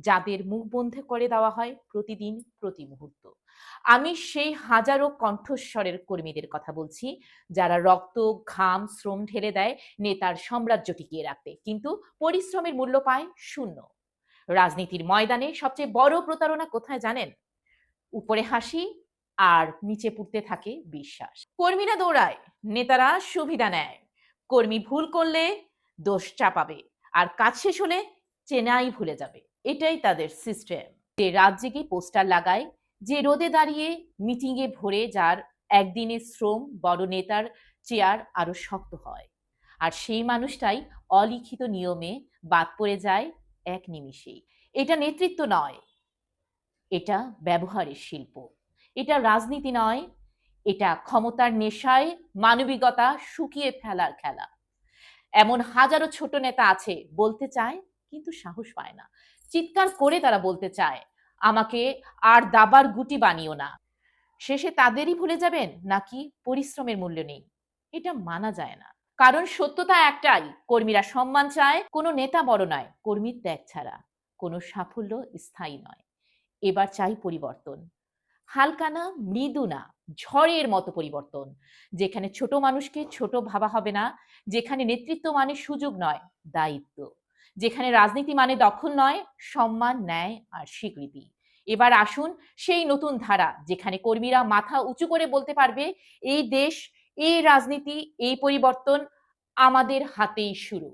যাদের মুখ বন্ধ করে দেওয়া হয় প্রতিদিন প্রতি মুহূর্ত। আমি সেই হাজারো কণ্ঠস্বরের কর্মীদের কথা বলছি, যারা রক্ত, ঘাম, শ্রম ঢেলে দেয় নেতার সাম্রাজ্য টিকিয়ে রাখতে, কিন্তু পরিশ্রমের মূল্য পায় শূন্য। রাজনীতির ময়দানে সবচেয়ে বড় প্রতারণা কোথায় জানেন? উপরে হাসি আর নিচে পুড়তে থাকে বিশ্বাস। কর্মীরা দৌড়ায়, নেতারা সুবিধা নেয়। কর্মী ভুল করলে দোষ চাপাবে, আর কাজ শেষ হলে চেনাই ভুলে যাবে। এটাই তাদের সিস্টেম। যে রাত জেগে পোস্টার লাগায়, যে রোদে দাঁড়িয়ে মিটিংয়ে ভরে, যার একদিনের শ্রম বড় নেতার চেয়ার আরো শক্ত হয়, আর সেই মানুষটাই অলিখিত নিয়মে বাদ পড়ে যায় এক নিমিষেই। এটা নেতৃত্ব নয়, এটা ব্যবহারের শিল্প। এটা রাজনীতি নয়, এটা ক্ষমতার নেশায় মানবিকতা শুকিয়ে ফেলার খেলা। এমন হাজারো ছোট নেতা আছে, বলতে চায় কিন্তু সাহস পায় না। চিৎকার করে তারা বলতে চায়, আমাকে আর দাবার গুটি বানিও না। শেষে তাদেরই ভুলে যাবেন নাকি পরিশ্রমের মূল্য নেই? এটা মানা যায় না। কারণ সত্যতা একটাই, কর্মীরা সম্মান চায়, কোনো নেতা বড় নয় কর্মীর ত্যাগ ছাড়া। কোনো সাফল্য স্থায়ী নয়। এবার চাই পরিবর্তন। হালকা না, মৃদু না, ঝড়ের মতো পরিবর্তন। যেখানে ছোট মানুষকে ছোট ভাবা হবে না, যেখানে নেতৃত্ব মানে সুযোগ নয়, দায়িত্ব, যেখানে রাজনীতি মানে দখল নয়, সম্মান, ন্যায় আর স্বীকৃতি। এবার আসুন সেই নতুন ধারা, যেখানে কর্মীরা মাথা উঁচু করে বলতে পারবে, এই দেশ, এই রাজনীতি, এই পরিবর্তন আমাদের হাতেই শুরু।